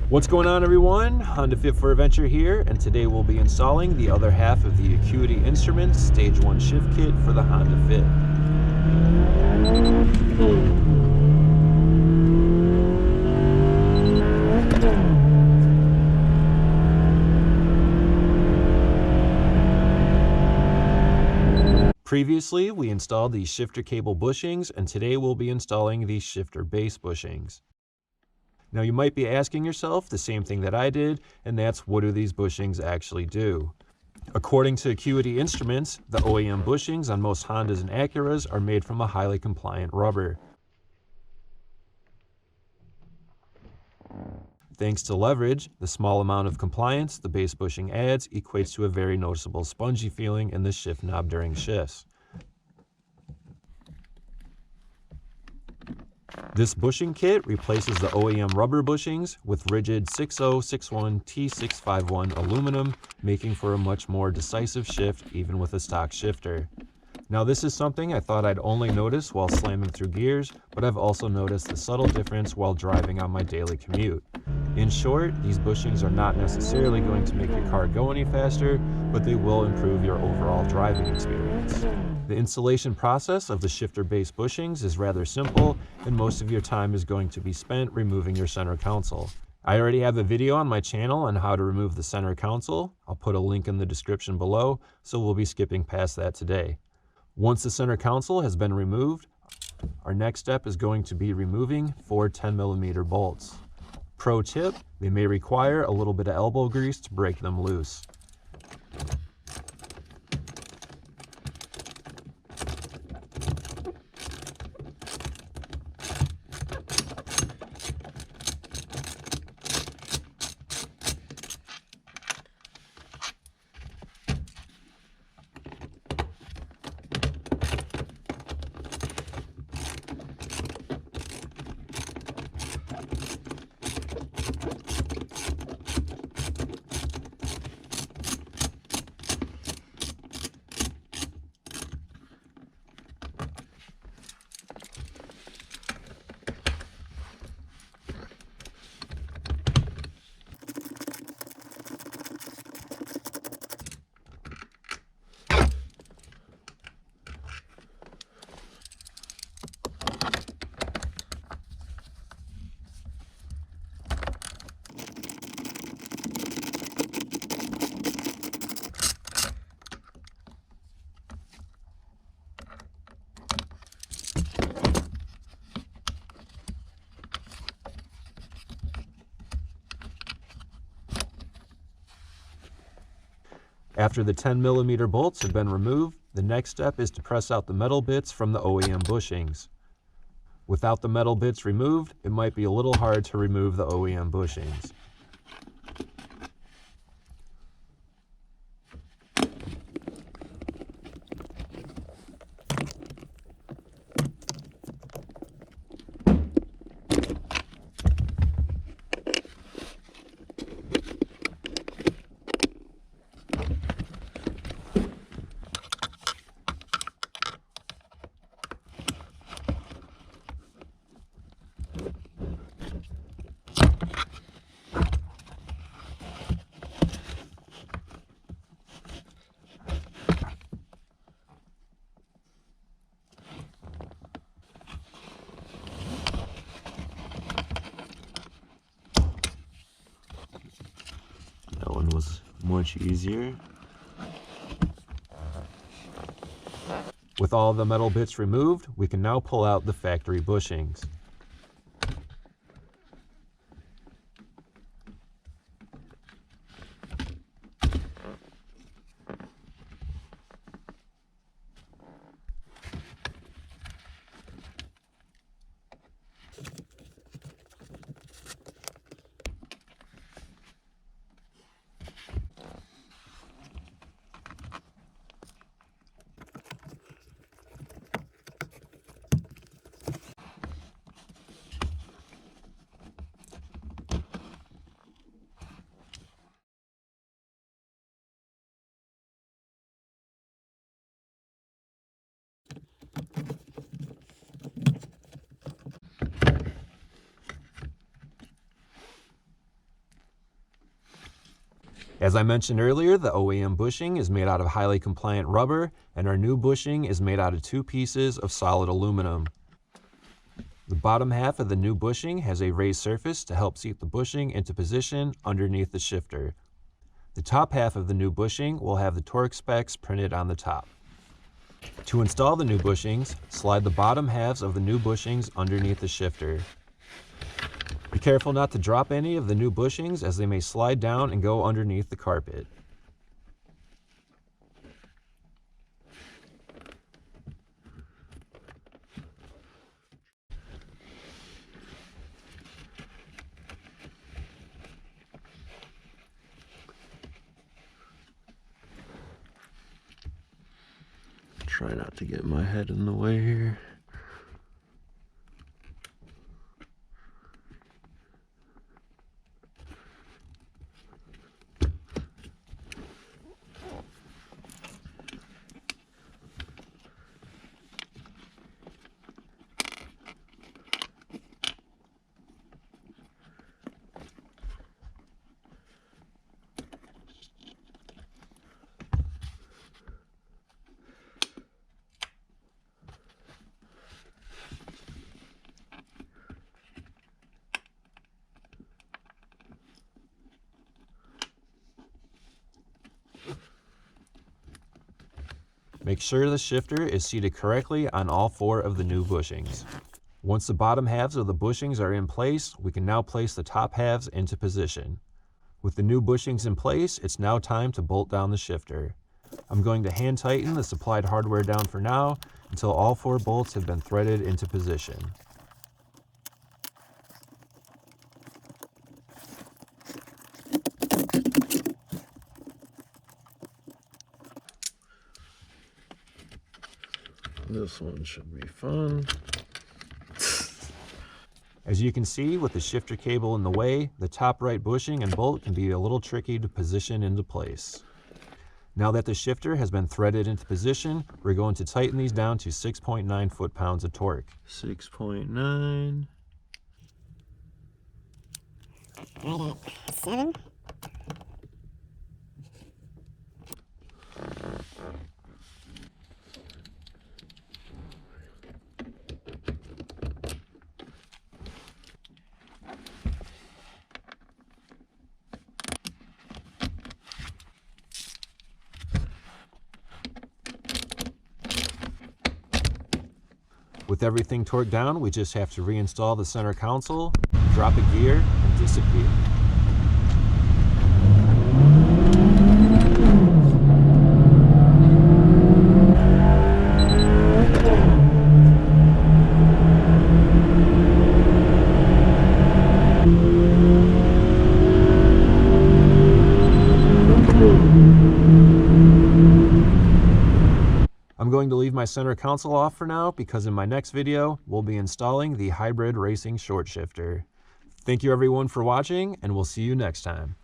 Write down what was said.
What's going on, everyone? Honda Fit for Adventure here, and today we'll be installing the other half of the Acuity Instruments Stage 1 shift kit for the Honda Fit. Previously, we installed the shifter cable bushings, and today we'll be installing the shifter base bushings. Now you might be asking yourself the same thing that I did, and that's, what do these bushings actually do? According to Acuity Instruments, the OEM bushings on most Hondas and Acuras are made from a highly compliant rubber. Thanks to leverage, the small amount of compliance the base bushing adds equates to a very noticeable spongy feeling in the shift knob during shifts. This bushing kit replaces the OEM rubber bushings with rigid 6061 T651 aluminum, making for a much more decisive shift even with a stock shifter. Now this is something I thought I'd only notice while slamming through gears, but I've also noticed the subtle difference while driving on my daily commute. In short, these bushings are not necessarily going to make your car go any faster, but they will improve your overall driving experience. The installation process of the shifter base bushings is rather simple, and most of your time is going to be spent removing your center console. I already have a video on my channel on how to remove the center console. I'll put a link in the description below, so we'll be skipping past that today. Once the center console has been removed, our next step is going to be removing 4 10mm bolts. Pro tip, they may require a little bit of elbow grease to break them loose. After the 10mm bolts have been removed, the next step is to press out the metal bits from the OEM bushings. Without the metal bits removed, it might be a little hard to remove the OEM bushings. That one was much easier. With all the metal bits removed, we can now pull out the factory bushings. As I mentioned earlier, the OEM bushing is made out of highly compliant rubber, and our new bushing is made out of 2 pieces of solid aluminum. The bottom half of the new bushing has a raised surface to help seat the bushing into position underneath the shifter. The top half of the new bushing will have the torque specs printed on the top. To install the new bushings, slide the bottom halves of the new bushings underneath the shifter. Be careful not to drop any of the new bushings as they may slide down and go underneath the carpet. Try not to get my head in the way here. Make sure the shifter is seated correctly on all 4 of the new bushings. Once the bottom halves of the bushings are in place, we can now place the top halves into position. With the new bushings in place, it's now time to bolt down the shifter. I'm going to hand tighten the supplied hardware down for now until all 4 bolts have been threaded into position. This one should be fun. As you can see, with the shifter cable in the way, the top right bushing and bolt can be a little tricky to position into place. Now that the shifter has been threaded into position, we're going to tighten these down to 6.9 foot-pounds of torque. 6.9. Right at 7. With everything torqued down, we just have to reinstall the center console, drop a gear, and disappear. I'm going to leave my center console off for now because in my next video, we'll be installing the hybrid racing short shifter. Thank you everyone for watching, and we'll see you next time.